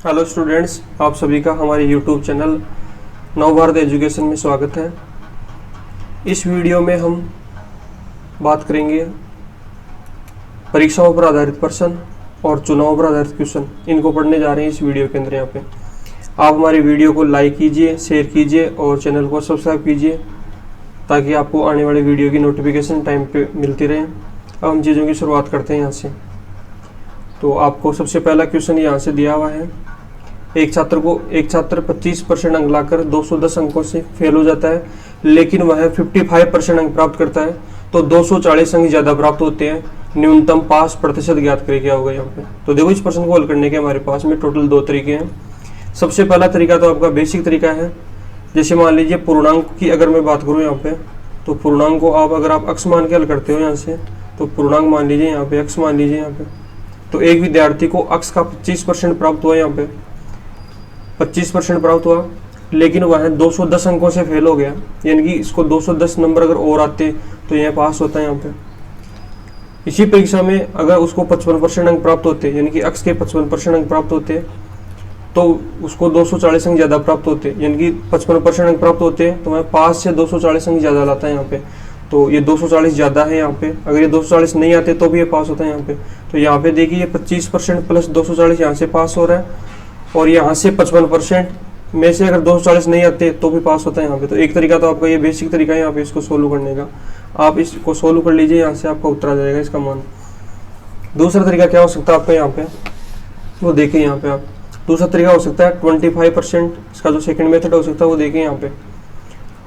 Hello students, आप सभी का हमारे यूट्यूब चैनल नवभारत एजुकेशन में स्वागत है। इस वीडियो में हम बात करेंगे परीक्षाओं पर आधारित प्रश्न और चुनाव पर आधारित क्वेश्चन। इनको पढ़ने जा रहे हैं इस वीडियो के अंदर। यहाँ पे आप हमारे वीडियो को लाइक कीजिए, शेयर कीजिए और चैनल को सब्सक्राइब कीजिए ताकि आपको आने वाले वीडियो की नोटिफिकेशन टाइम पे मिलती रहे। अब हम चीज़ों की शुरुआत करते हैं यहाँ से। तो आपको सबसे पहला क्वेश्चन यहाँ से दिया हुआ है। एक छात्र 25% अंक लाकर 210 अंकों से फेल हो जाता है, लेकिन वह 55% अंक प्राप्त करता है तो 240 अंक ज़्यादा प्राप्त होते हैं। न्यूनतम पास प्रतिशत ज्ञात करें। क्या होगा यहाँ पे? तो देखो, इस प्रश्न को हल करने के हमारे पास में टोटल 2 तरीके हैं। सबसे पहला तरीका तो आपका बेसिक तरीका है। जैसे मान लीजिए पूर्णांक की अगर मैं बात करूँ यहाँ पे, तो पूर्णांक को अगर आप अक्ष मान के हल करते हो यहाँ से, तो पूर्णांक मान लीजिए यहाँ पे, अक्ष मान लीजिए यहाँ पे। तो एक विद्यार्थी को अक्ष का 25% प्राप्त हुआ, यहाँ पे 25% प्राप्त हुआ, लेकिन वह 210 अंकों से फेल हो गया। यानी कि इसको 210 नंबर अगर और आते तो यह पास होता है यहाँ पे। इसी परीक्षा में अगर उसको 55% अंक प्राप्त होते, यानी कि अक्ष के 55% अंक प्राप्त होते, तो उसको 240 अंक ज़्यादा प्राप्त होते। यानी कि 55% अंक प्राप्त होते तो वह पास से 240 अंक ज़्यादा लाता है यहाँ पे। तो ये 240 ज़्यादा है यहाँ पे। अगर ये 240 नहीं आते तो भी ये पास होता है यहाँ पे। तो यहाँ पे देखिए, ये 25% प्लस 240 यहाँ से पास हो रहा है, और यहाँ से 55% में से अगर 240 नहीं आते तो भी पास होता है यहाँ पे। तो एक तरीका तो आपका ये बेसिक तरीका है यहाँ पे इसको सोल्व करने का। आप इसको सोल्व कर लीजिए, यहाँ से आपका उत्तर आ जाएगा इसका मान। दूसरा तरीका क्या हो सकता है आपका यहाँ पे, वो देखिए यहाँ पे आप। दूसरा तरीका हो सकता है 25%। इसका जो सेकंड मेथड हो सकता है वो देखिए यहाँ पे।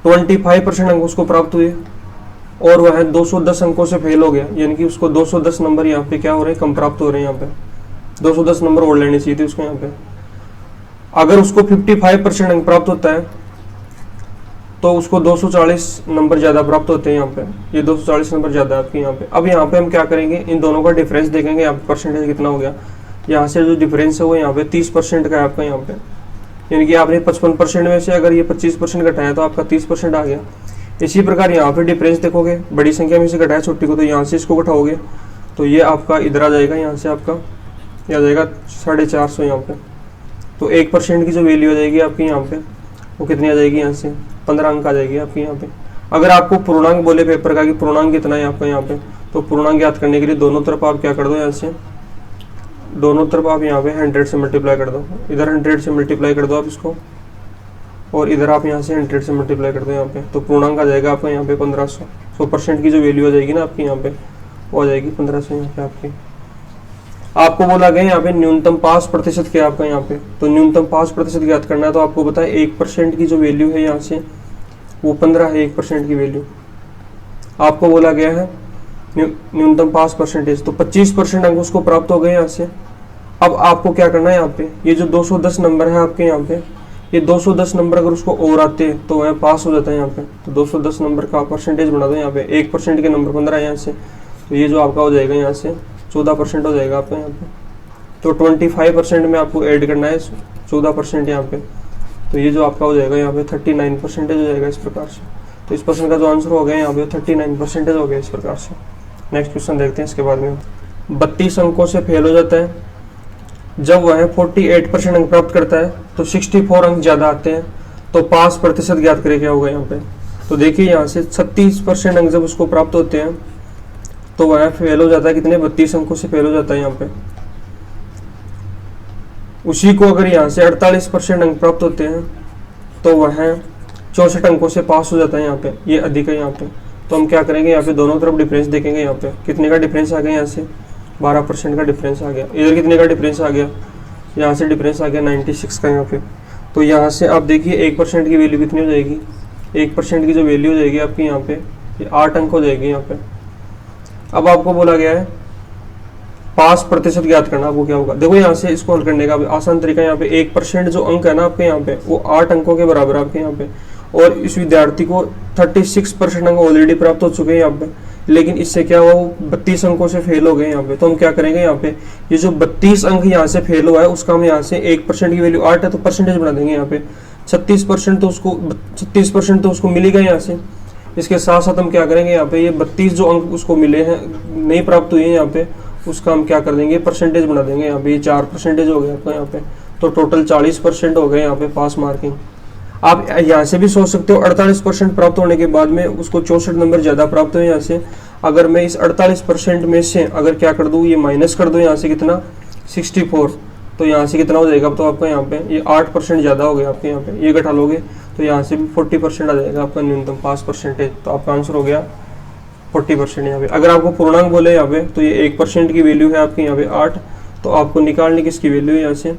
25% अंक उसको प्राप्त हुए और वह 210 अंकों से फेल हो गया। यानी कि उसको 210 नंबर यहाँ पे क्या हो रहे हैं, कम प्राप्त हो रहे हैं यहाँ पे। 210 नंबर और लेने चाहिए थे उसको यहाँ पे। अगर उसको 55% अंक प्राप्त होता है तो उसको 240 नंबर ज़्यादा प्राप्त होते हैं यहाँ पे। ये 240 नंबर ज़्यादा है आपके यहाँ पे। अब यहाँ पे हम क्या करेंगे, इन दोनों का डिफरेंस देखेंगे। यहाँ पे परसेंटेज कितना हो गया, यहाँ से जो डिफरेंस है वो यहाँ पे 30% का है आपका यहाँ पे। यानी कि आपने 55% में से अगर ये 25% घटाया तो आपका 30% आ गया। इसी प्रकार यहाँ पे डिफरेंस देखोगे, बड़ी संख्या में से घटाया छोटी को, तो यहाँ से इसको घटाओगे तो ये आपका इधर आ जाएगा। यहाँ से आपका यह आ जाएगा 450 यहाँ पे। तो 1% की जो वैल्यू आ जाएगी आपकी यहाँ पे, वो कितनी आ जाएगी, यहाँ से 15 अंक आ जाएगी आपकी यहाँ पे। अगर आपको पूर्णांक बोले पेपर का कि पूर्णांक कितना है आपका यहाँ पे, तो पूर्णांक ज्ञात करने के लिए दोनों तरफ आप क्या कर दो, यहाँ से दोनों तरफ आप यहाँ पे 100 से मल्टीप्लाई कर दो। इधर 100 से मल्टीप्लाई कर दो आप इसको, और इधर आप यहाँ से 100 से मल्टीप्लाई कर दो यहाँ पे। तो पूर्णांक आ जाएगा आपका यहाँ पे 1500। 100% की जो वैल्यू आ जाएगी ना आपकी यहाँ पे, वो आ जाएगी 1500 यहाँ पे आपकी। आपको बोला गया यहाँ पे न्यूनतम पास प्रतिशत क्या है आपका यहाँ पे। तो न्यूनतम पास प्रतिशत ज्ञात करना है, तो आपको बताए 1% की जो वैल्यू है यहाँ से वो 15 है। 1% की वैल्यू आपको बोला गया है न्यूनतम पास परसेंटेज, तो 25% अंक उसको प्राप्त हो गए यहाँ से। अब आपको क्या करना है यहाँ पे, ये जो 210 नंबर है आपके यहाँ पे, ये 210 नंबर अगर उसको और आते तो वह पास हो जाता है यहाँ पे। तो 210 नंबर का परसेंटेज बना दो यहाँ पे। 1% के नंबर 15 है यहाँ से, तो ये जो आपका हो जाएगा यहाँ से 14% हो जाएगा आपका यहाँ पे। तो 25% में आपको ऐड करना है 14% यहाँ पे। तो ये जो आपका हो जाएगा यहाँ पे 39% हो जाएगा इस प्रकार से। तो इस प्रश्न का जो आंसर हो गया यहाँ पे 39% हो गया इस प्रकार से। नेक्स्ट क्वेश्चन देखते हैं इसके बाद में। 32 अंकों से फेल हो जाता है। जब वह 48% अंक प्राप्त करता है तो 64 अंक ज़्यादा आते हैं, तो पास प्रतिशत ज्ञात करें। क्या होगा यहाँ पे? तो देखिए, यहाँ से 36% अंक जब उसको प्राप्त होते हैं तो वह फेल हो जाता है। कितने? 32 अंकों से फेल हो जाता है यहाँ पे। उसी को अगर यहाँ से 48% अंक प्राप्त होते हैं तो वह 64 अंकों से पास हो जाता है यहाँ पे। ये अधिक है यहाँ पे। तो हम क्या करेंगे, यहाँ पे दोनों तरफ डिफरेंस देखेंगे। यहाँ पे कितने का डिफरेंस आ गया, यहाँ से 12% का डिफरेंस आ गया। इधर कितने का डिफरेंस आ गया, यहाँ से डिफरेंस आ गया 96 का यहाँ पे। तो यहाँ से आप देखिए 1% की वैल्यू कितनी हो जाएगी। 1% की जो वैल्यू हो जाएगी आपकी यहाँ पे, ये 8 अंक हो जाएगी यहाँ पे। अब आपको बोला गया है पास प्रतिशत ज्ञात करना। आपको क्या होगा, देखो यहाँ से इसको हल करने का आसान तरीका, यहाँ पे 1% जो अंक है ना आपके यहाँ पे, वो 8 अंकों के बराबर आपके यहाँ पे। और इस विद्यार्थी को 36% अंक ऑलरेडी प्राप्त हो चुके हैं यहाँ पे, लेकिन इससे क्या हुआ, वो 32 अंकों से फेल हो गए यहाँ पे। तो हम क्या करेंगे, यहाँ पे ये जो 32 अंक यहाँ से फेल हुआ है उसका हम यहाँ से 1% की वैल्यू 8 है तो परसेंटेज बना देंगे यहाँ पे। 36% तो उसको मिलेगा यहाँ से। इसके साथ साथ हम क्या करेंगे, यहाँ पे ये 32 जो अंक उसको मिले हैं नहीं प्राप्त हुए हैं यहाँ पे, उसका हम क्या कर देंगे, परसेंटेज बना देंगे यहाँ पे। ये 4% हो गया आपका यहाँ पे। तो टोटल 40% हो गए यहाँ पे पास मार्किंग। आप यहाँ से भी सोच सकते हो 48% प्राप्त होने के बाद में उसको 64 नंबर ज़्यादा प्राप्त हुए यहाँ से। अगर मैं इस 48% में से अगर क्या कर दूँ, ये माइनस कर दूँ यहाँ से कितना 64, तो यहाँ से कितना हो जाएगा, तो आपका यहाँ पे ये 8% ज़्यादा हो गया आपके यहाँ पे, ये घटा लोगे तो यहाँ से भी 40% आ जाएगा आपका न्यूनतम पास परसेंटेज। तो आपका आंसर हो गया 40% यहाँ पे। अगर आपको पूर्णांक बोले यहाँ पे तो ये 1% की वैल्यू है आपकी यहाँ पे 8, तो आपको निकालनी किसकी वैल्यू है, यहाँ से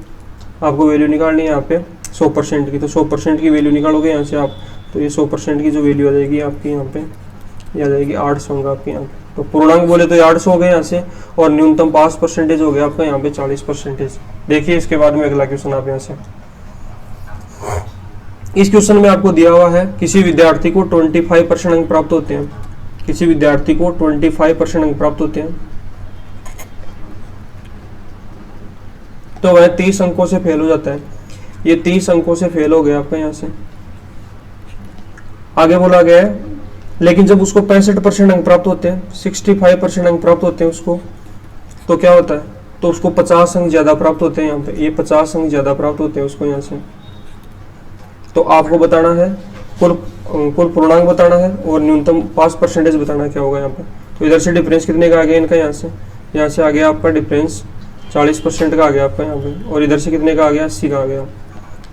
आपको वैल्यू निकालनी है यहाँ पे 100% की। तो 100% की वैल्यू निकालोगे यहाँ से आप, तो ये 100% की जो वैल्यू आ जाएगी आपकी यहाँ पे, ये आ जाएगी 800 होगा आपके यहाँ पे। तो पूर्णांक बोले तो 800 हो गए यहाँ से, और न्यूनतम पास परसेंटेज हो गया आपका यहाँ पे 40%। देखिए इसके बाद में अगला क्वेश्चन आप यहाँ से, इस क्वेश्चन में आपको दिया हुआ है किसी विद्यार्थी को 25% अंक प्राप्त होते हैं, किसी विद्यार्थी को 25% अंक प्राप्त होते हैं, तो वह 30 अंकों से फेल हो जाता है। ये 30 अंकों से फेल हो गया आपका यहाँ से। आगे बोला गया है लेकिन जब उसको 65% अंक प्राप्त होते हैं, 65% अंक प्राप्त होते हैं उसको, तो क्या होता है, तो उसको 50 अंक ज्यादा प्राप्त होते हैं यहाँ पे, ये 50 अंक ज्यादा प्राप्त होते हैं उसको यहाँ से। तो आपको बताना है कुल पूर्णांक बताना है और न्यूनतम पास परसेंटेज बताना क्या होगा यहाँ पे। तो इधर से डिफरेंस कितने का आ गया इनका, यहाँ से आ गया आपका डिफरेंस 40% का आ गया आपका यहाँ पे, और इधर से कितने का आ गया 80 का आ गया।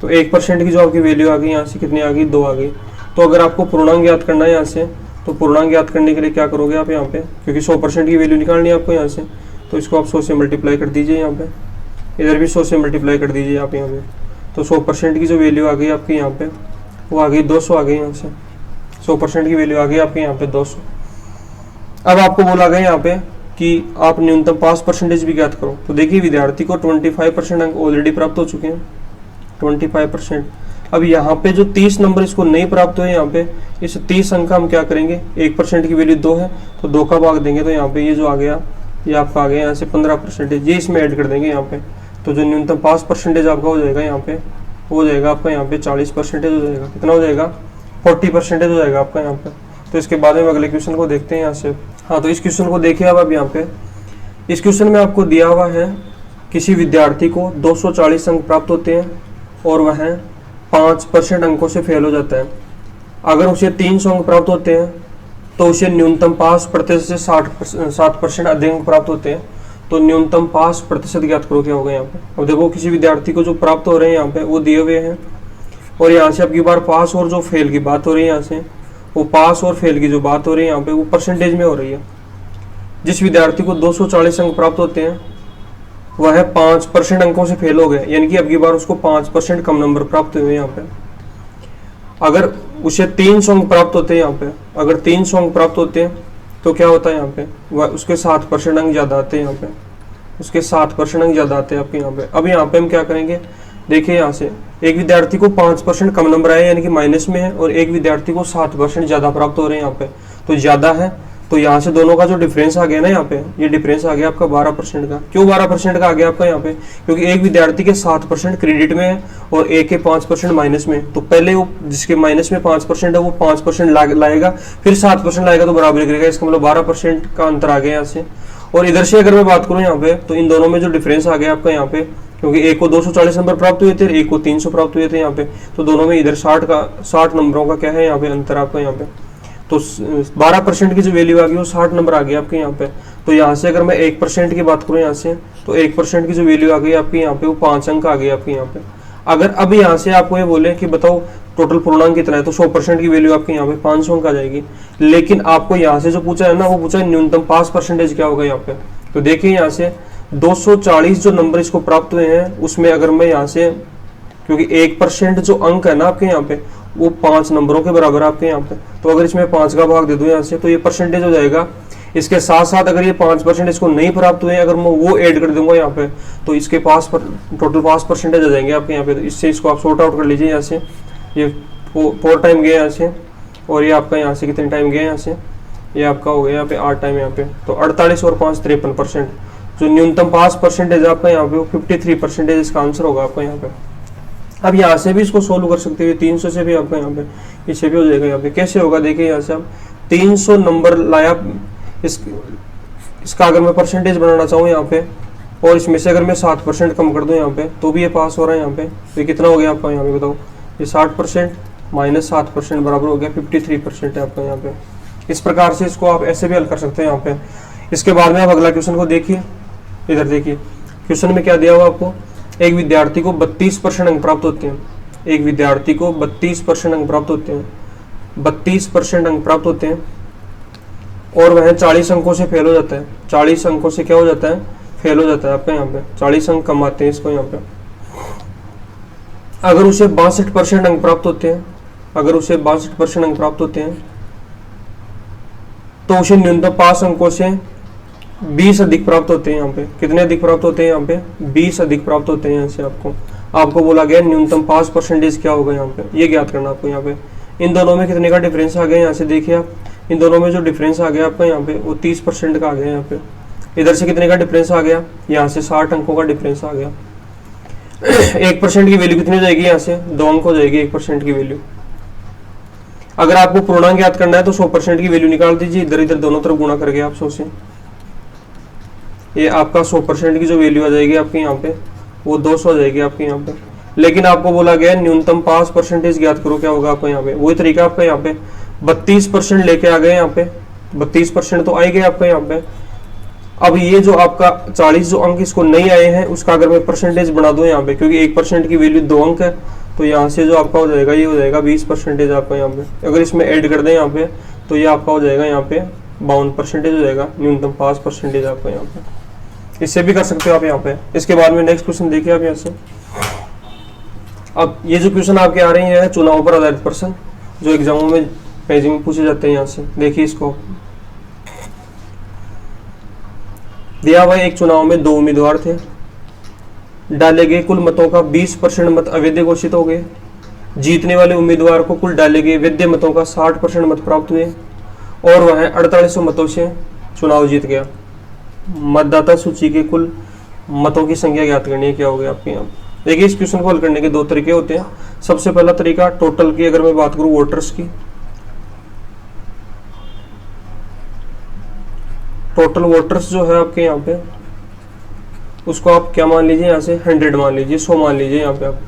तो 1% की जो आपकी वैल्यू आ गई यहाँ से कितनी आ गई, 2 आ गई। तो अगर आपको पूर्णांक याद करना है यहाँ से, तो पूर्णांक याद करने के लिए क्या करोगे आप यहाँ पे, क्योंकि 100% की वैल्यू निकालनी है आपको यहाँ से, तो इसको आप 100 से मल्टीप्लाई कर दीजिए यहाँ पे, इधर भी 100 से मल्टीप्लाई कर दीजिए आप यहाँ पे। तो 100% की जो वैल्यू आ गई आपकी यहाँ पे, वो आ गई 200 आ गई यहाँ से, 100% की वैल्यू आ गई आपके यहाँ पे 200। अब आपको बोला गया यहाँ पे कि आप न्यूनतम पास परसेंटेज भी ज्ञात करो। तो देखिए विद्यार्थी को 25% अंक ऑलरेडी प्राप्त हो चुके हैं, 25%। अब यहाँ पे जो 30 नंबर इसको नहीं प्राप्त हुए, यहाँ पे इस 30 अंक का हम क्या करेंगे, 1% की वैल्यू 2 है तो 2 का भाग देंगे, तो यहाँ पे ये जो आ गया, ये आपका आ गया यहाँ से 15%, ये इसमें ऐड कर देंगे यहाँ पे। तो जो न्यूनतम पास परसेंटेज आपका हो जाएगा यहाँ पे, हो जाएगा आपका यहाँ पे 40% हो जाएगा, कितना हो जाएगा 40% हो जाएगा आपका यहाँ पे। तो इसके बाद में अगले क्वेश्चन को देखते हैं यहाँ से। हाँ, तो इस क्वेश्चन को देखिए अब यहाँ पे, इस क्वेश्चन में आपको दिया हुआ है किसी विद्यार्थी को 240 अंक प्राप्त होते हैं और वह 5% अंकों से फेल हो जाता है। अगर उसे 300 अंक प्राप्त होते हैं तो उसे न्यूनतम पास प्रतिशत से 7% अधिक अंक प्राप्त होते हैं। तो न्यूनतम पास प्रतिशत ज्ञात करो क्या होगा यहाँ पे। अब देखो किसी विद्यार्थी को जो प्राप्त हो रहे हैं यहाँ पे वो दिए हुए हैं, और यहाँ से अब की बार पास और जो फेल की बात हो रही है, यहाँ से वो पास और फेल की जो बात हो रही है यहाँ पे वो परसेंटेज में हो रही है। जिस विद्यार्थी को 240 अंक प्राप्त होते हैं वह 5% अंकों से फेल हो गए, यानी कि अब की बार उसको 5% कम नंबर प्राप्त हुए यहाँ पे। अगर उसे 300 अंक प्राप्त होते हैं यहाँ पे, अगर 300 अंक प्राप्त होते हैं तो क्या होता है यहाँ पे, वह उसके 7% अंक ज्यादा आते हैं यहाँ पे, उसके 7% अंक ज्यादा आते हैं आपके यहाँ पे। अब यहाँ पे हम क्या करेंगे, देखिए यहाँ से एक विद्यार्थी को 5% कम नंबर आए यानी कि माइनस में है, और एक विद्यार्थी को 7% ज्यादा प्राप्त हो रहे हैं यहाँ पे, तो ज्यादा है। तो यहाँ से दोनों का जो डिफरेंस आ गया ना यहाँ पे, ये डिफरेंस आ गया आपका 12% का। क्यों 12% का आ गया आपका यहाँ पे, क्योंकि एक विद्यार्थी के 7% क्रेडिट में है और एक के 5% माइनस में। तो पहले वो जिसके माइनस में 5% है वो 5% लाएगा, फिर 7% लाएगा तो बराबर करेगा, इसका मतलब 12% का अंतर आ गया यहाँ से। और इधर से अगर मैं बात करूँ यहाँ पे, तो इन दोनों में जो डिफरेंस आ गया आपका यहाँ पे, क्योंकि एक को 240 नंबर प्राप्त हुए थे, एक को 300 प्राप्त हुए थे यहाँ पे, तो दोनों में इधर 60 नंबरों का क्या है यहाँ पे अंतर आपका यहाँ पे। तो 12% की जो वैल्यू आ गई वो 60 नंबर आ गई आपके यहाँ पे। तो यहाँ से अगर मैं 1% की बात करूँ यहाँ से, तो 1% की जो वैल्यू आ गई आपकी यहाँ पे वो 5 अंक आ गई आपके यहाँ पे। अगर अब यहाँ से आपको ये बोले कि बताओ टोटल पूर्णांक कितना है, तो 100% की वैल्यू आपके यहाँ पे 500 अंक आ जाएगी। लेकिन आपको यहाँ से जो पूछा है ना, वो पूछा है न्यूनतम पास परसेंटेज क्या होगा यहाँ पे। तो देखिए यहाँ से 240 जो नंबर इसको प्राप्त हुए हैं उसमें अगर मैं यहाँ से, क्योंकि 1% जो अंक है ना आपके यहाँ पे वो 5 नंबरों के बराबर आपके यहाँ पे, तो अगर इसमें 5 का भाग दे दूं यहाँ से तो ये परसेंटेज हो जाएगा। इसके साथ साथ अगर ये 5% इसको नहीं प्राप्त हुए, अगर मैं वो ऐड कर दूंगा यहाँ पे, तो इसके पास टोटल पास परसेंटेज आ जाएंगे आपके यहाँ पे। तो इससे इसको आप सॉर्ट आउट कर लीजिए। यहाँ से ये 4 टाइम गए यहाँ से, और ये आपका यहाँ से कितने टाइम गए यहाँ से, ये आपका हो गया यहाँ पे 8 टाइम यहाँ पे। तो 48 और 5 53%। जो न्यूनतम पास परसेंटेज आपका यहाँ पे वो 53% इसका आंसर होगा आपका यहाँ पे। अब यहाँ से भी इसको सोल्व कर सकते हैं, 300 से भी आपका यहाँ पे इससे भी हो जाएगा। यहाँ पे कैसे होगा, देखिए यहाँ से आप 300 नंबर लाया, इसका अगर मैं परसेंटेज बनाना चाहूँ यहाँ पे, और इसमें से अगर मैं 7% कम कर दूं यहाँ पे तो भी ये पास हो रहा है यहाँ पे। तो ये कितना हो गया आपका यहाँ पे बताओ, ये 60% माइनस 7% बराबर हो गया 53% है आपका यहाँ पे। इस प्रकार से इसको आप ऐसे भी हल कर सकते हैं यहाँ पे। इसके बाद में आप अगला क्वेश्चन को देखिए, इधर देखिए क्वेश्चन में क्या दिया हुआ आपको, एक विद्यार्थी को 32% अंक प्राप्त होते हैं। एक विद्यार्थी को 32% अंक प्राप्त होते हैं, 32% अंक प्राप्त होते हैं और वह 40 अंकों से फेल हो जाता है। 40 अंकों से क्या हो जाता है, फेल हो जाता है आपका यहाँ पे। 40 अंक कम आते हैं इसको यहाँ पे। अगर उसे 62% अंक प्राप्त होते हैं, अगर उसे 62% अंक प्राप्त होते हैं तो उसे न्यूनतम 5 अंकों से 20 अधिक प्राप्त होते हैं यहाँ पे। कितने अधिक प्राप्त होते हैं यहाँ पे, 20 अधिक प्राप्त होते हैं यहाँ से। आपको बोला गया न्यूनतम 5% क्या होगा यहाँ पे, ये ज्ञात करना आपको यहाँ पे। इन दोनों में कितने का डिफरेंस आ गया यहाँ से देखिए आप, इन दोनों में जो डिफरेंस आ गया आपका यहाँ पे वो 30% का आ गया यहाँ पे। इधर से कितने का डिफरेंस आ गया, यहाँ से 60 अंकों का डिफरेंस आ गया। 1% की वैल्यू कितनी हो जाएगी, यहाँ से 2 अंक हो जाएगी 1% की वैल्यू। अगर आपको पूर्णांक याद करना है तो 100% की वैल्यू निकाल दीजिए, इधर इधर दोनों तरफ गुणा करके आप 100 से, ये आपका 100% की जो वैल्यू आ जाएगी आपके यहाँ पे वो 200 हो जाएगी आपके यहाँ पे। लेकिन आपको बोला गया न्यूनतम 5% ज्ञात करो, क्या होगा आपको यहाँ पे, वही तरीका आपका यहाँ पे 32% लेके आ गए यहाँ पे, 32% तो आए गए आपका यहाँ पे। अब ये जो आपका 40 जो अंक इसको नहीं आए हैं उसका अगर मैं परसेंटेज बना दूं यहाँ पे, क्योंकि 1% की वैल्यू 2 अंक है, तो यहाँ से जो आपका हो जाएगा ये हो जाएगा 20% आपका यहाँ पे। अगर इसमें ऐड कर दें यहाँ पे तो ये आपका हो जाएगा यहाँ पे 52% हो जाएगा, न्यूनतम 5% आपका यहाँ पे। इससे भी कर सकते हो आप यहाँ पे। इसके बाद में नेक्स्ट क्वेश्चन देखिए आप यहाँ से। अब ये जो क्वेश्चन आपके आ रहे हैं चुनाव पर आधारित प्रश्न, जो एग्जामों में पेजिंग में पूछे जाते हैं। यहाँ से देखिए इसको दिया हुआ एक चुनाव में 2 उम्मीदवार थे, डाले गए कुल मतों का 20% मत अवैध घोषित हो गए। जीतने वाले उम्मीदवार को कुल डाले गए वैध मतों का 60% मत प्राप्त हुए और वह 4800 मतों से चुनाव जीत गया। मतदाता सूची के कुल मतों की संख्या ज्ञात करनी है, क्या हो गया आपके यहाँ। देखिए इस क्वेश्चन को हल करने के 2 तरीके होते हैं। सबसे पहला तरीका टोटल की, अगर मैं बात करूं वोटर्स की, टोटल वोटर्स जो है आपके यहाँ पे उसको आप क्या मान लीजिए, यहाँ से 100 मान लीजिए, 100 मान लीजिए। यहाँ पे आप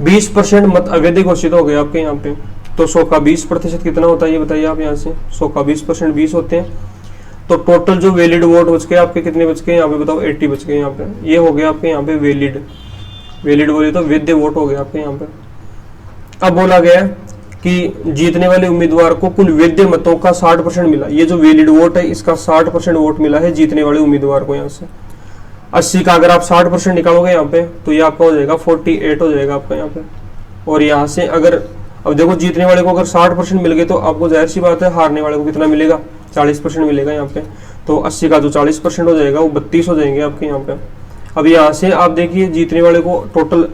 20% मत अवैध घोषित हो गए आपके यहाँ पे, तो 100 का 20% कितना होता है ये बताइए आप। यहाँ से 100 का 20% 20 होते हैं, तो टोटल जो वैलिड वोट बच गए आपके कितने बच गए यहाँ पे बताओ, 80 बच गए यहाँ पे। ये हो गया आपके यहाँ पे वैलिड, वैलिड बोले तो वैध वोट हो गया आपके यहाँ पे। अब बोला गया कि जीतने वाले उम्मीदवार को कुल वैध मतों का 60% मिला। ये जो वैलिड वोट है इसका 60% वोट मिला है जीतने वाले उम्मीदवार को। यहाँ से 80 का अगर आप 60% निकालोगे यहाँ पे तो ये आपका हो जाएगा 48 हो जाएगा आपका यहाँ पे। और यहाँ से अगर अब देखो जीतने वाले को अगर 60% मिल गए तो आपको जाहिर सी बात है हारने वाले को कितना मिलेगा, 40% मिलेगा यहाँ पे। तो 80 का जो 40% हो जाएगा वो 32 हो जाएंगे आपके यहाँ पे। अब यहाँ से आप देखिए जीतने वाले को टोटल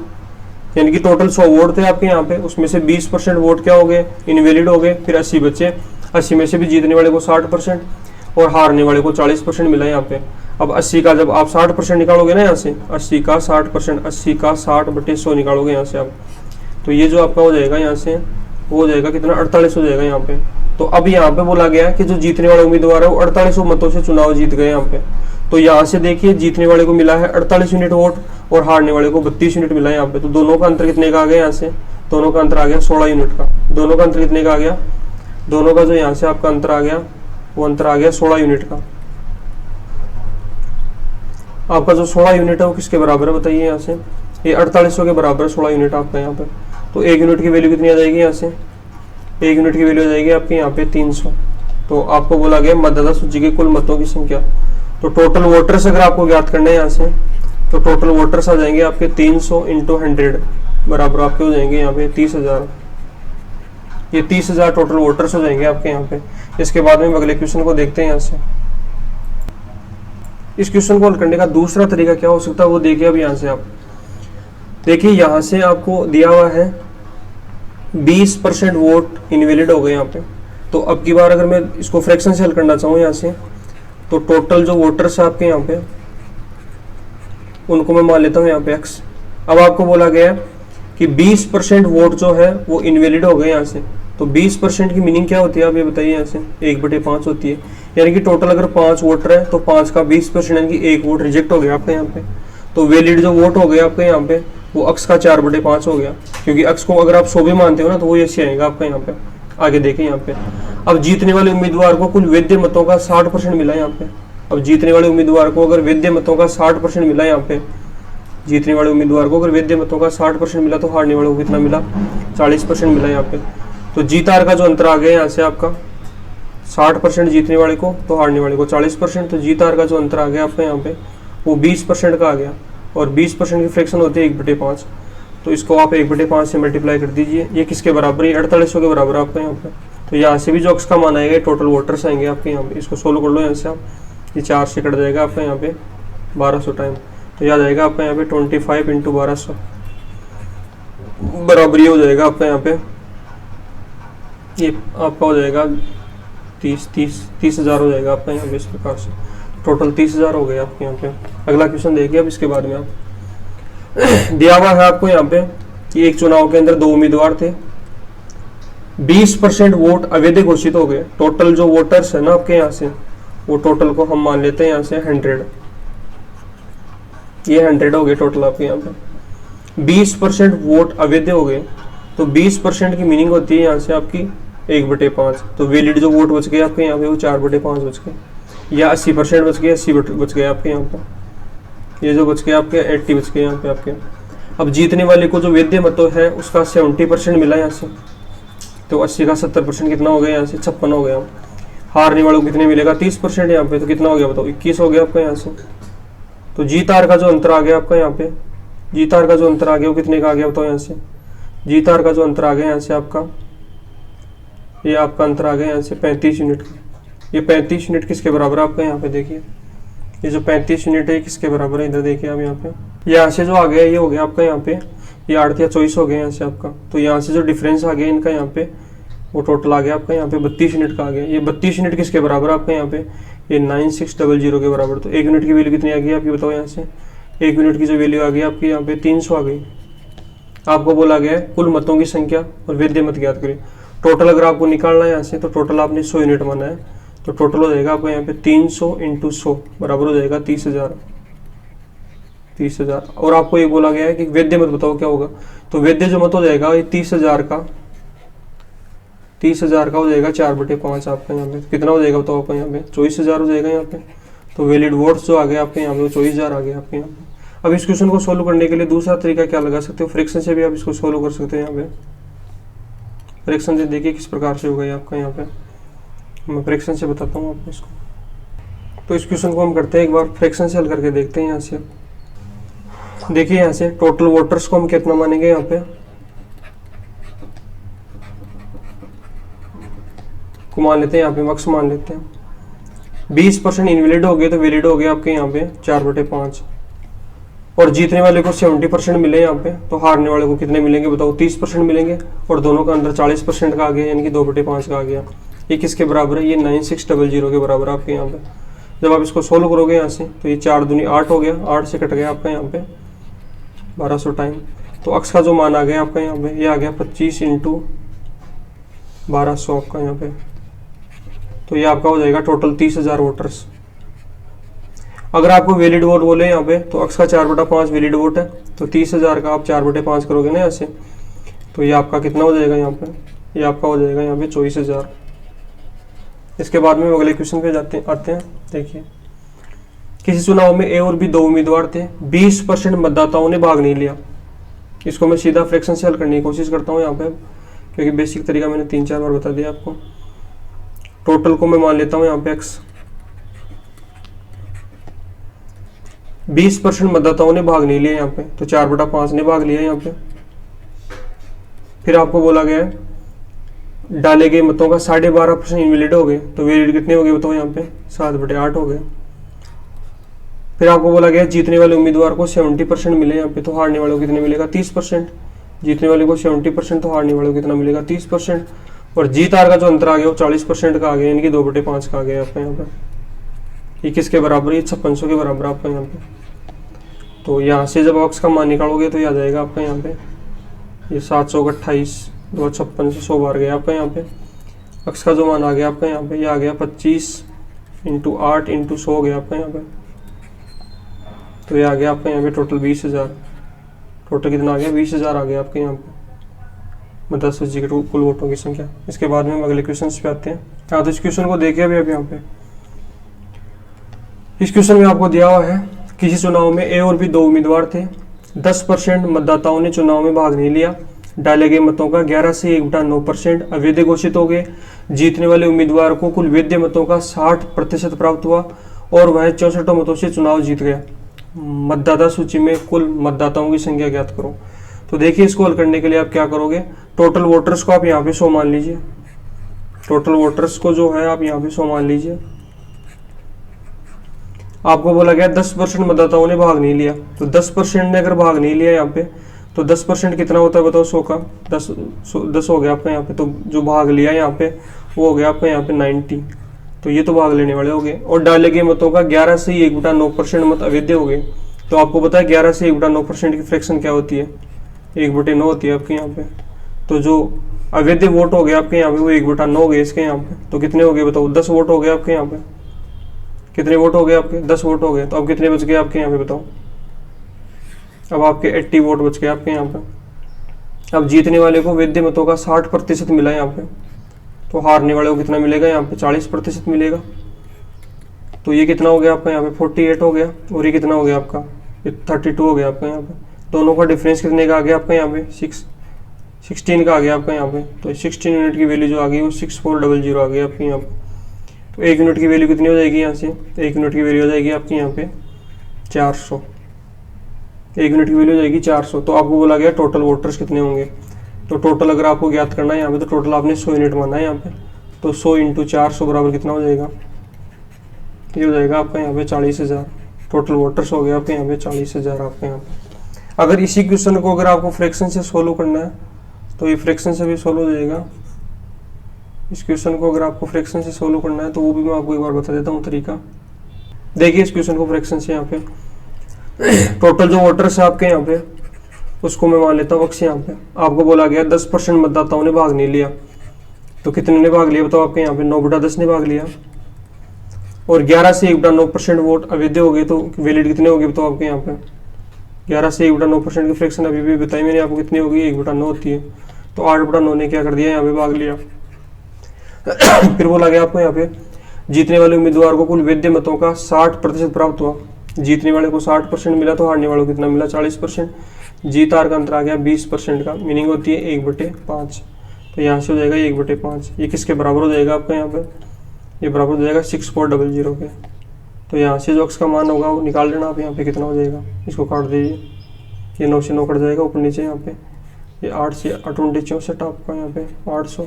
यानी कि टोटल 100 वोट थे आपके यहाँ पे, उसमें से 20% वोट क्या हो गए, इनवैलिड हो गए। फिर 80 बचे, 80 में से भी जीतने वाले को 60% और हारने वाले को 40% मिला यहाँ पे। अब 80 का जब आप 60% निकालोगे ना यहाँ से, 80 का 60%, 80 का 60/100 निकालोगे यहाँ से आप, तो ये जो आपका हो जाएगा यहाँ से वो हो जाएगा कितना, 48 हो जाएगा यहाँ पे। तो अब यहाँ पे बोला गया कि जो जीतने वाला उम्मीदवार है वो 4800 मतों से चुनाव जीत गए यहाँ पे। तो यहाँ से देखिए जीतने वाले को मिला है 48 यूनिट वोट और हारने वाले को 32 यूनिट मिला है यहाँ पे। तो दोनों का अंतर कितने का आ गया, यहाँ से दोनों का अंतर आ गया 16 यूनिट का। दोनों का अंतर कितने का आ गया, दोनों का जो यहाँ से आपका अंतर आ गया वो अंतर आ गया 16 यूनिट का। आपका जो 16 यूनिट है वो किसके बराबर है बताइए, यहाँ से ये 4800 के बराबर है 16 यूनिट आपका यहाँ पे। तो 1 यूनिट की वैल्यू कितनी आ जाएगी, यहाँ से 1 यूनिट की वैल्यू आ जाएगी आपके यहाँ पे 300। तो आपको बोला गया मतदाता सूची के कुल मतों की संख्या। तो टोटल वोटर्स अगर आपको ज्ञात करना है यहाँ से, तो टोटल वोटर्स आ जाएंगे आपके 300 × 100 बराबर आपके हो जाएंगे यहाँ पे 30,000। ये 30,000 टोटल वोटर्स हो जाएंगे आपके यहाँ पे। इसके बाद में अगले क्वेश्चन को देखते हैं यहाँ से। इस क्वेश्चन को हल करने का दूसरा तरीका क्या हो सकता है वो देखिए। अब यहाँ से आप देखिए, यहाँ से आपको दिया हुआ है 20% वोट इनवैलिड हो गए यहाँ पे। तो अब की बार अगर मैं इसको फ्रैक्शन से हल करना चाहूँ यहाँ से, तो टोटल जो वोटर्स है आपके यहाँ पे उनको मैं मान लेता हूँ यहाँ पे x। अब आपको बोला गया कि 20% वोट जो है वो इनवैलिड हो गए यहाँ से। तो 20% की मीनिंग क्या होती है आप ये बताइए, यहाँ से 1/5 होती है। यानी कि टोटल अगर 5 वोटर है तो 5 का 20% यानी कि 1 वोट रिजेक्ट हो गया आपका यहाँ पे। तो वैलिड जो वोट हो गया आपके यहाँ पे वो अक्स का 4/5 हो गया, क्योंकि अक्स को अगर आप 100 भी मानते हो ना तो वो ऐसे आएगा आपका यहाँ पे। आगे देखें यहाँ पे, अब जीतने वाले उम्मीदवार को कुल वैध मतों का 60% मिला यहाँ पे। अब जीतने वाले उम्मीदवार को अगर वैध मतों का 60% मिला यहाँ पे, जीतने वाले उम्मीदवार को अगर वैध मतों का 60% मिला तो हारने वाले को कितना मिला, 40% मिला यहाँ पे। तो जीत हार का जो अंतर आ गया यहाँ से आपका 60% जीतने वाले को तो हारने वाले को 40%। तो जीत हार का जो अंतर आ गया आपका यहाँ पे वो 20% का आ गया, और 20% की फ्रैक्शन होती है 1/5। तो इसको आप 1/5 से मल्टीप्लाई कर दीजिए, ये किसके बराबर है, 4800 के बराबर आपका यहाँ पे। तो यहाँ से भी जो अक्स का मान आएगा टोटल वोटर्स आएंगे आपके यहाँ पे। इसको सोल्व कर लो यहाँ से आप, ये 4 से कट जाएगा आपका यहाँ पे 1200 टाइम। तो याद आएगा आपका यहाँ पे 25 × 1200 बराबर ये हो जाएगा आपका यहाँ पे, ये आपका हो जाएगा 30,000 हो जाएगा आपका यहाँ पे। इस प्रकार से टोटल 30,000 हो गए आपके यहाँ पे। अगला क्वेश्चन देखिए अब इसके बाद में आप दिया हुआ है आपको यहाँ पे कि एक चुनाव के अंदर 2 उम्मीदवार थे, 20% वोट अवैध घोषित हो गए। टोटल जो वोटर्स है ना आपके यहाँ से वो टोटल को हम मान लेते हैं यहाँ से 100, ये 100 हो गए टोटल आपके यहाँ पे। 20% वोट अवैध हो गए, तो 20% की मीनिंग होती है यहाँ से आपकी 1/5। तो वैलिड जो वोट बच गए आपके यहाँ पे वो 4/5 बच गए, या 80% बच गए, 80 बच गए आपके यहाँ पे। ये जो बच गए आपके 80 बच गए यहाँ पे आपके। अब जीतने वाले को जो वैध मतों है उसका 70% मिला यहाँ से, तो 80 का 70% कितना हो गया यहाँ से, 56 हो गया। हारने वालों को कितने मिलेगा, 30% यहाँ पे। तो कितना हो गया बताओ, 21 हो गया आपका यहाँ से। तो जीत हार का जो अंतर आ गया आपका यहाँ पे, जीत हार का जो अंतर आ गया वो कितने का आ गया बताओ यहाँ से। जीत हार का जो अंतर आ गया यहाँ से आपका, ये आपका अंतर आ गया यहाँ से 35 यूनिट का। ये 35 यूनिट किसके बराबर है आपका यहाँ पे देखिए, ये जो 35 यूनिट है किसके बराबर है, इधर देखिए आप यहाँ पे। यहाँ से जो आ गया ये हो गया आपका यहाँ पे, ये 8 या 24 हो गया यहाँ से आपका। तो यहाँ से जो डिफरेंस आ गया इनका यहाँ पे वो टोटल आ गया आपका यहाँ पे 32 यूनिट का आ गया। ये 32 यूनिट किसके बराबर है आपका यहाँ पे, ये 9600 के बराबर। तो 1 यूनिट की वैल्यू कितनी आ गई आपकी बताओ यहाँ से। 1 यूनिट की जो वैल्यू आ गई आपकी यहाँ पे 300 आ गई। आपको बोला गया है कुल मतों की संख्या और वैध मत ज्ञात करें। टोटल अगर आपको निकालना है यहाँ से तो टोटल आपने 100 यूनिट माना है, तो टोटल हो जाएगा आपको यहाँ पे 300 × 100 बराबर हो जाएगा 30,000। और आपको ये बोला गया है कि वैध मत बताओ क्या होगा। तो वैध जो मत हो जाएगा ये 30,000 का हो जाएगा 4/5 आपका यहाँ पे। कितना हो जाएगा बताओ आपका यहाँ पे, 24,000 हो जाएगा यहाँ पे। तो वैलिड वोट्स जो आ गए आपके यहाँ पे 24,000 आ गए आपके यहाँ पे। अब इस क्वेश्चन को सोल्व करने के लिए दूसरा तरीका क्या लगा सकते हो, फ्रैक्शन से भी आप इसको सोल्व कर सकते हैं। यहाँ पे फ्रैक्शन से देखिए किस प्रकार से होगा आपका यहाँ पे, मैं फ्रैक्शन से बताता हूँ आपको इसको। तो इस क्वेश्चन को हम करते हैं एक बार फ्रैक्शन से हल करके देखते हैं। यहाँ से देखिए यहाँ से टोटल वोटर्स को हम कितना मानेंगे, यहाँ पे को मान लेते हैं, यहाँ पे मक्स मान लेते हैं। 20% इनवैलिड हो गए तो वैलिड हो गए आपके यहाँ पे 4/5, और जीतने वाले को 70% मिले यहाँ पे, तो हारने वाले को कितने मिलेंगे बताओ, 30% मिलेंगे। और दोनों का अंदर 40% का आ गया, यानी कि 2/5 का आ गया। ये किसके बराबर है, ये 9600 के बराबर आपके यहाँ पे। जब आप इसको सोल्व करोगे यहाँ से तो ये 4 दूनी 8 हो गया, 8 से कट गया आपका यहाँ पे 1200 टाइम। तो अक्स का जो मान आ गया आपका यहाँ पे ये आ गया 25 × 1200 आपका यहाँ पे। तो ये आपका हो जाएगा टोटल 30,000 वोटर्स। अगर आपको वैलिड वोट बोले यहाँ पे तो अक्स का 4/5 वैलिड वोट है, तो 30,000 का आप 4/5 करोगे ना यहाँ से, तो ये आपका कितना हो जाएगा यहाँ पे, ये आपका हो जाएगा यहाँ पे 24,000। इसके बाद में अगले क्वेश्चन पे आते हैं। देखिए किसी चुनाव में ए और बी 2 उम्मीदवार थे, 20% मतदाताओं ने भाग नहीं लिया। इसको मैं सीधा फ्रैक्शन से हल करने की कोशिश करता हूँ यहाँ पे, क्योंकि बेसिक तरीका मैंने 3-4 बार बता दिया आपको। टोटल को मैं मान लेता हूँ यहाँ पे एक्स। 20% मतदाताओं ने भाग नहीं लिया यहाँ पे, तो 4/5 ने भाग लिया यहाँ पे। फिर आपको बोला गया है डाले गए मतों का 12.5% इनवैलिड हो गए, तो वैलिड कितने हो गए बताओ यहाँ पे, 7/8 हो गए। फिर आपको बोला गया जीतने वाले उम्मीदवार को 70% मिले यहाँ पे, तो हारने वालों को कितने मिलेगा, 30%। जीतने वाले को 70% तो हारने वालों को कितना मिलेगा, 30%। और जीत हार का जो अंतर आ गया वो 40% का आ गया, यानी कि 2/5 का आ गया आपका यहाँ पे। ये किसके बराबर है, 5600 के बराबर आपका यहाँ पे। तो यहाँ से जब अक्स का मान निकालोगे तो ये आ जाएगा आपका यहाँ पे, ये 728 256 से 100 बार गया आपका यहाँ पे। अक्स का जो मान आ गया आपका यहाँ पे, ये आ गया 25 इंटू 8 इंटू 100 हो गया आपका यहाँ पे। तो ये आ गया आपका यहाँ पे टोटल 20,000। टोटल कितना आ गया? 20,000 आ गया आपके यहाँ पे मतलब सूची के कुल वोटों की संख्या। इसके बाद में हम अगले क्वेश्चन पे आते हैं। हाँ, तो इस क्वेश्चन को देखिए अभी यहाँ पे। इस क्वेश्चन में आपको दिया हुआ है किसी चुनाव में ए और बी दो उम्मीदवार थे। 10% मतदाताओं ने चुनाव में भाग नहीं लिया। डाले गए मतों का 11 से 1/9% अवैध घोषित हो गए। जीतने वाले उम्मीदवार को कुल वैध मतों का 60% प्राप्त हुआ और वह 64 मतों से चुनाव जीत गया। मतदाता सूची में कुल मतदाताओं की संख्या ज्ञात करो। तो देखिए, इसको हल करने के लिए आप क्या करोगे, टोटल वोटर्स को आप यहाँ पे 100 मान लीजिए। टोटल वोटर्स को जो है आप यहाँ पे 100 मान लीजिए। आपको बोला गया 10% मतदाताओं ने भाग नहीं लिया। तो 10% ने अगर भाग नहीं लिया यहाँ पे तो 10% कितना होता है बताओ? 100 का 10 हो गया आपका यहाँ पे। तो जो भाग लिया यहाँ पे वो हो गया आपका यहाँ पे 90। तो ये तो भाग लेने वाले हो गए। और डाले गए मतों का 11 से 1/9% मत अवैध हो गए। तो आपको पता है 11 से 1/9% की फ्रैक्शन क्या होती है? 1/9 होती है आपके यहाँ पे। तो जो अवैध वोट हो गए आपके यहाँ पे वो 1/9 हो गए इसके यहाँ पे। तो कितने हो गए बताओ? 10 वोट हो गए आपके यहाँ पे। कितने वोट हो गए आपके? 10 वोट हो गए। तो अब कितने बच गए आपके यहाँ पे बताओ? अब आपके 80 वोट बच गए आपके यहाँ पे। अब जीतने वाले को वैध मतों का 60% मिला यहाँ पे। तो हारने वाले को कितना मिलेगा यहाँ पे? 40% मिलेगा। तो ये कितना हो गया आपका यहाँ पे? 48 हो गया। और ये कितना हो गया आपका? 32 हो गया आपका यहाँ पे। दोनों का डिफरेंस कितने का आ गया आपका यहाँ पे? 16 का आ गया आपका यहाँ पे। तो 16 यूनिट की वैल्यू जो आ गई वो 6400 आ गई आपकी यहाँ पे। तो 1 यूनिट की वैल्यू कितनी हो जाएगी यहाँ से? 1 यूनिट की वैल्यू हो जाएगी आपकी यहाँ पे 400। 1 यूनिट की वैल्यू हो जाएगी 400। तो आपको बोला गया टोटल वोटर्स कितने होंगे। तो टोटल अगर आपको ज्ञात करना है यहाँ पे तो टोटल आपने 100 यूनिट माना है यहाँ पे। तो 100 इंटू 400 बराबर कितना हो जाएगा? ये हो जाएगा आपका यहाँ पे 40,000। टोटल वोटर्स हो गया आपके यहाँ पे 40,000 आपके यहाँ पे। अगर इसी क्वेश्चन को अगर आपको फ्रैक्शन से सोल्व करना है तो ये फ्रैक्शन से भी सोल्व हो जाएगा। इस क्वेश्चन को अगर आपको फ्रैक्शन से सोल्व करना है तो वो भी मैं आपको एक बार बता देता हूँ तरीका। देखिए, इस क्वेश्चन को फ्रैक्शन से यहाँ पे टोटल जो वोटर्स है आपके यहाँ पे उसको मैं मान लेता हूँ अक्स यहाँ पे। आपको बोला गया 10% मतदाताओं ने भाग नहीं लिया। तो कितने ने भाग लिया बताओ? आपके यहाँ पे 9/10 ने भाग लिया। और 11 से 1/9% वोट अवैध हो गए। तो वैलिड कितने हो गए बताओ आपके यहाँ पे? 11 से 1/9% की फ्रैक्शन अभी भी बताई मैंने आपको कितनी होगी? 1/9 होती है। तो 8/9 ने क्या कर दिया? यहाँ पे भाग लिया। फिर बोला गया आपको यहाँ पे जीतने वाले उम्मीदवार को कुल वैध मतों का 60% प्राप्त हुआ। जीतने वाले को 60% मिला तो हारने वालों को कितना मिला? 40%। जीत हार का अंतर आ गया 20% का। मीनिंग होती है 1/5। तो यहाँ से हो जाएगा 1/5। ये किसके बराबर हो जाएगा आपका यहाँ पे? ये बराबर हो जाएगा 6400 के। तो यहाँ से जो अक्स का मान होगा वो निकाल लेना आप। यहाँ पे कितना हो जाएगा? इसको काट दीजिए। ये 9 से 9 कट जाएगा ऊपर नीचे यहाँ पे। ये 8 से 8 64 आपका यहाँ पे 800।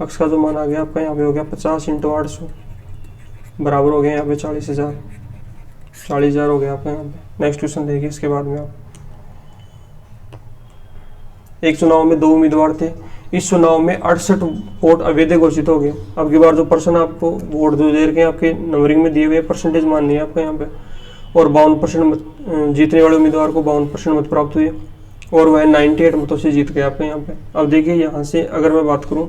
अक्स का जो मान आ गया आपका यहाँ पे हो गया 50 इंटू 800 बराबर हो गया यहाँ पे 40,000। 40,000 हो गया आपका यहाँ पे। नेक्स्ट क्वेश्चन देखिए इसके बाद में आप। एक चुनाव में 2 उम्मीदवार थे। इस चुनाव में 68 वोट अवैध घोषित हो गए। अब की बार जो पर्सन आपको वोट जो दे रखे हैं आपके नंबरिंग में दिए हुए परसेंटेज माननी है आपको यहाँ पे। और 52% जीतने वाले उम्मीदवार को 52% मत प्राप्त हुए और वह 98 मतों से जीत गया आपके यहाँ पे। अब देखिए, यहाँ से अगर मैं बात करूँ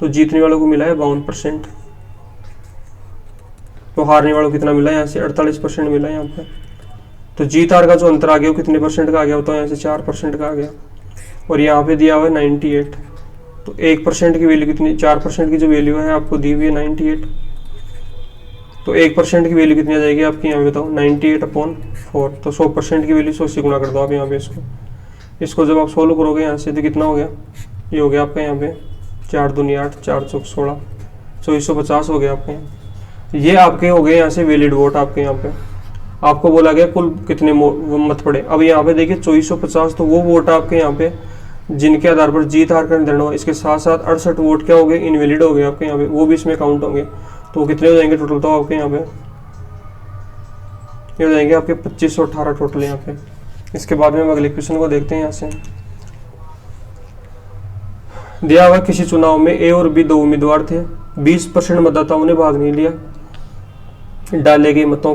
तो जीतने वालों को मिला है 52%। तो हारने वालों को कितना मिला है? यहाँ से 48% मिला है यहाँ पे। तो जीत हार का जो अंतर आ गया वो कितने परसेंट का आ गया? बताओ, यहाँ से 4% का आ गया। और यहाँ पे दिया हुआ है 98। तो 1% की वैल्यू कितनी? 4% की जो वैल्यू है आपको दी हुई है 98। तो 1% की वैल्यू कितनी आ जाएगी आपकी यहाँ पे बताओ? 98/4। तो 100% की वैल्यू 100 से गुणा कर दो आप यहाँ पे। इसको जब आप सोल्व करोगे यहाँ से तो कितना हो गया? ये हो गया आपका यहाँ पे 4 दूनी 8, 4 चौक 16, 2450 हो गया आपके यहाँ। ये आपके हो गए यहाँ से वैलिड वोट आपके यहाँ पे। आपको बोला गया कुल कितने मत पड़े। अब यहाँ पे देखिए 2450 तो वो वोट आपके यहाँ पे जिनके आधार पर जीत हार का निर्णय हुआ। इसके साथ साथ 68 वोट क्या हो गए? इनवैलिड हो गए आपके यहाँ पे। वो भी इसमें काउंट होंगे। तो कितने हो जाएंगे टोटल? तो आपके यहाँ पे ये हो जाएंगे आपके 2518 टोटल यहाँ पे। इसके बाद में हम अगले क्वेश्चन को देखते हैं। यहाँ से दिया हुआ किसी चुनाव में ए और बी 2 उम्मीदवार थे। 20% मतदाताओं ने भाग नहीं लिया। डाले गए मतों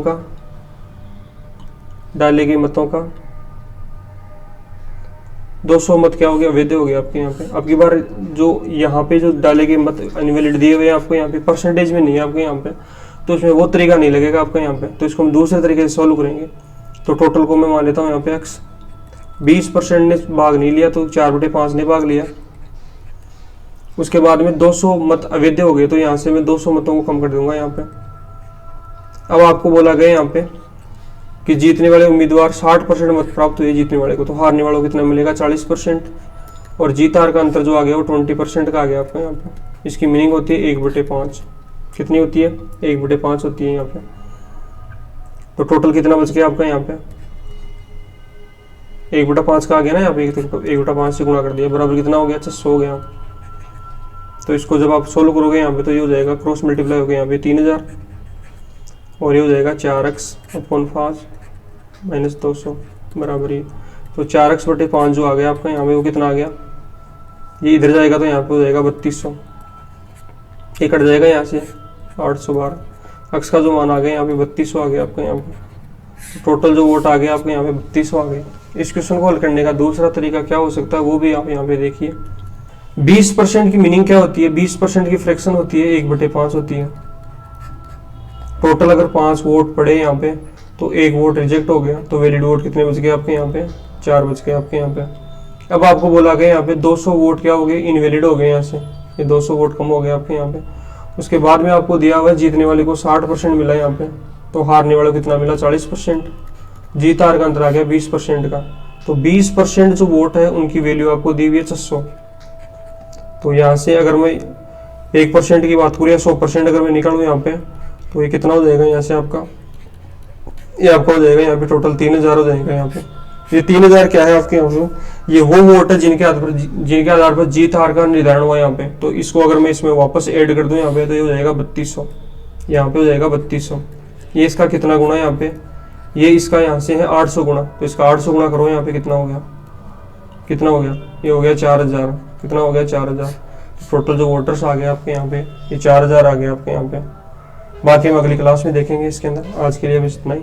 का 200 मत क्या हो गया? वैध हो गया आपके यहाँ पे। अब की बार जो यहाँ पे जो डाले गए मत इनवैलिड दिए हुए हैं आपको यहाँ पे, परसेंटेज में नहीं है आपके यहाँ पे। तो इसमें वो तरीका नहीं लगेगा आपका यहाँ पे, तो इसको हम दूसरे तरीके से सॉल्व करेंगे। तो टोटल को मैं मान लेता हूँ यहाँ पे x, 20% ने भाग नहीं लिया तो 4/5 ने भाग लिया। उसके बाद में 200 मत अवैध हो गए, तो यहाँ से मैं 200 मतों को कम कर दूंगा यहाँ पे। अब आपको बोला गया यहाँ पे कि जीतने वाले उम्मीदवार 60% मत प्राप्त हुए जीतने वाले को, तो हारने वालों को कितना मिलेगा 40%, और जीत हार का अंतर जो आ गया वो 20% का आ गया आपका यहाँ पे। इसकी मीनिंग होती है 1/5। कितनी होती है? 1/5 होती है यहाँ पे। तो टोटल कितना बच गया आपका यहाँ पे? 1/5 का आ गया ना यहाँ पे, 1/5 से गुणा कर दिया, बराबर कितना हो गया? 600 हो गया। तो इसको जब आप सोल्व करोगे यहाँ पे तो ये हो जाएगा, क्रॉस मल्टीप्लाई हो गया यहाँ पे 3000, और ये हो जाएगा 4x/5 - 200 बराबर ये। तो 4x/5 जो आ गया आपका यहाँ पे वो कितना आ गया? ये इधर जाएगा तो यहाँ पे हो जाएगा 3200, ये कट जाएगा यहाँ से 812। x का जो मान आ गया यहाँ पे 3200 आ गया आपका यहाँ पे। टोटल जो वोट आ गया आपके यहाँ पे 3200 आ गए। इस क्वेश्चन को हल करने का दूसरा तरीका क्या हो सकता है वो भी आप यहाँ पे देखिए। 20% की मीनिंग क्या होती है? 20% की फ्रैक्शन होती है 1/5 होती है। टोटल अगर 5 वोट पड़े यहाँ पे तो 1 वोट रिजेक्ट हो गया, तो वैलिड वोट कितने बच गए आपके यहाँ पे? 4 बच गए आपके यहाँ पे। अब आपको बोला गया यहाँ पे 200 वोट क्या हो गए? इनवैलिड हो गए यहाँ से, ये 200 वोट कम हो गए आपके यहाँ पे। उसके बाद में आपको दिया हुआ है जीतने वाले को 60% मिला यहाँ पे, तो हारने वाले को कितना मिला? 40%। जीत हार का अंतर आ गया 20% का। तो 20% जो वोट है उनकी वैल्यू आपको दी हुई है 600। तो यहाँ से अगर मैं 1% की बात करूँ या 100% अगर मैं निकालूँ यहाँ पे, तो ये कितना हो जाएगा यहाँ से आपका? ये आपका हो जाएगा यहाँ पे टोटल 3000 हो जाएगा यहाँ पे। ये 3000 क्या है आपके यहाँ पे? ये वो वोट है जिनके आधार पर जीत हार का निर्धारण हुआ यहाँ पे। तो इसको अगर मैं इसमें वापस ऐड कर दूं यहाँ पे तो ये हो जाएगा 3200, यहाँ पे हो जाएगा 3200। ये इसका कितना गुना है यहाँ पे? ये इसका यहाँ से है 800 गुना, तो इसका 800 गुना करो यहाँ पे कितना हो गया? कितना हो गया? ये हो गया 4000। कितना हो गया? 4000। टोटल जो वोटर्स आ गए आपके यहाँ पे ये 4000 आ गए आपके यहाँ पे। बाकी हम अगली क्लास में देखेंगे इसके अंदर। आज के लिए बस इतना ही।